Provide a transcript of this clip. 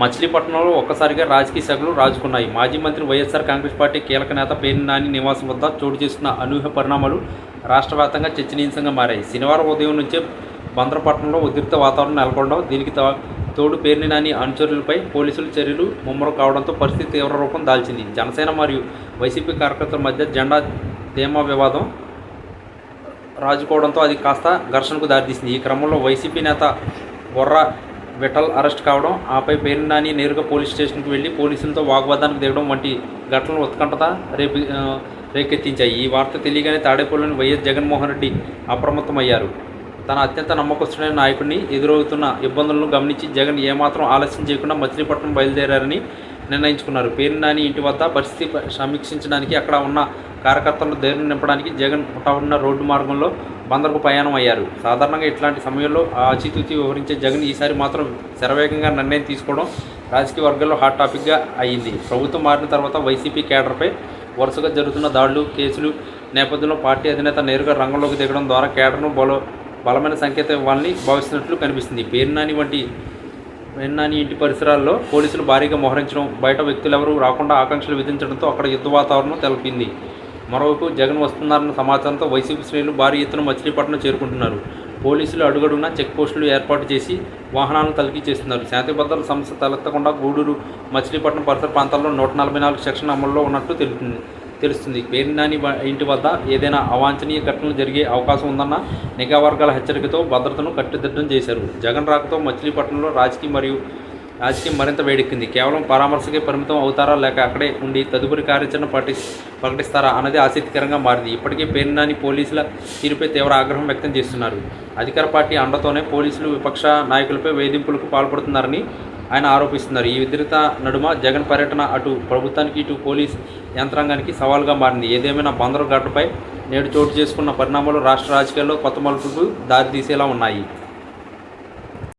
మచిలీపట్నంలో ఒక్కసారిగా రాజకీయ శాఖలు రాజుకున్నాయి. మాజీ మంత్రి వైఎస్ఆర్ కాంగ్రెస్ పార్టీ కీలక నేత పేర్ని నాని నివాసం వద్ద చోటు చేసుకున్న అనూహ్య పరిణామాలు రాష్ట్ర వ్యాప్తంగా చర్చనీయాంశంగా మారాయి. శనివారం ఉదయం నుంచే బందరపట్నంలో ఉద్రిక్త వాతావరణం నెలకొనడం, దీనికి తోడు పేర్ని నాని అనుచరులపై పోలీసుల చర్యలు ముమ్మరం కావడంతో పరిస్థితి తీవ్ర రూపం దాల్చింది. జనసేన మరియు వైసీపీ కార్యకర్తల మధ్య జెండా ధీమా వివాదం రాజుకోవడంతో అది కాస్త ఘర్షణకు దారితీసింది. ఈ క్రమంలో వైసీపీ నేత బొర్రా విఠల్ అరెస్ట్ కావడం, ఆపై పేర్ని నాని నేరుగా పోలీస్ స్టేషన్కి వెళ్లి పోలీసులతో వాగ్వాదానికి దిగడం వంటి ఘటనలు ఉత్కంఠత రేకెత్తించాయి. ఈ వార్త తెలియగానే తాడేపల్లిలోని వైఎస్ జగన్మోహన్ రెడ్డి అప్రమత్తమయ్యారు. తన అత్యంత నమ్మకస్తుడైన నాయకుడిని ఎదురవుతున్న ఇబ్బందులను గమనించి జగన్ ఏమాత్రం ఆలస్యం చేయకుండా మచిలీపట్నం బయలుదేరారని నిర్ణయించుకున్నారు. పేర్ని నాని ఇంటి వద్ద పరిస్థితి సమీక్షించడానికి, అక్కడ ఉన్న కార్యకర్తలను ధైర్యం నింపడానికి జగన్ ఉన్న రోడ్డు మార్గంలో బందర్కు ప్రయాణం అయ్యారు. సాధారణంగా ఇట్లాంటి సమయంలో ఆచితూచి వివరించే జగన్ ఈసారి మాత్రం శరవేగంగా నిర్ణయం తీసుకోవడం రాజకీయ వర్గాల్లో హాట్ టాపిక్గా అయ్యింది. ప్రభుత్వం మారిన తర్వాత వైసీపీ కేడర్పై వరుసగా జరుగుతున్న దాడులు, కేసులు నేపథ్యంలో పార్టీ అధినేత నేరుగా రంగంలోకి దిగడం ద్వారా కేడర్ను బలమైన సంకేతం ఇవ్వాలని భావిస్తున్నట్లు కనిపిస్తుంది. పేర్ని నాని ఇంటి పరిసరాల్లో పోలీసులు భారీగా మోహరించడం, బయట వ్యక్తులెవరూ రాకుండా ఆంక్షలు విధించడంతో అక్కడ యుద్ధ వాతావరణం నెలకొంది. మరోవైపు జగన్ వస్తున్నారన్న సమాచారంతో వైసీపీ శ్రేణులు భారీ ఎత్తున మచిలీపట్నం చేరుకుంటున్నారు. పోలీసులు అడుగడుగునా చెక్ పోస్టులు ఏర్పాటు చేసి వాహనాలను తనిఖీ చేస్తున్నారు. శాంతి భద్రతల సమస్య తలెత్తకుండా గూడూరు, మచిలీపట్నం పరిసర ప్రాంతాల్లో 144 సెక్షన్ అమల్లో ఉన్నట్టు తెలుస్తుంది. పేర్ని నాని ఇంటి వద్ద ఏదైనా అవాంఛనీయ ఘటనలు జరిగే అవకాశం ఉందన్న నిఘా వర్గాల హెచ్చరికతో భద్రతను కట్టుదిట్టం చేశారు. జగన్ రాకతో మచిలీపట్నంలో రాజకీయం మరింత వేడెక్కింది. కేవలం పరామర్శకే పరిమితం అవుతారా, లేక అక్కడే ఉండి తదుపరి కార్యాచరణ ప్రకటిస్తారా అన్నది ఆసక్తికరంగా మారింది. ఇప్పటికే పేర్ని నాని పోలీసుల తీరుపై తీవ్ర ఆగ్రహం వ్యక్తం చేస్తున్నారు. అధికార పార్టీ అండతోనే పోలీసులు విపక్ష నాయకులపై వేధింపులకు పాల్పడుతున్నారని ఆయన ఆరోపిస్తున్నారు. ఈ ఉద్రిక్త నడుమ జగన్ పర్యటన అటు ప్రభుత్వానికి, ఇటు పోలీస్ యంత్రాంగానికి సవాల్గా మారింది. ఏదేమైనా బందరు ఘటనపై నేడు చోటు చేసుకున్న పరిణామాలు రాష్ట్ర రాజకీయాల్లో కొత్త మలుపులకు దారితీసేలా ఉన్నాయి.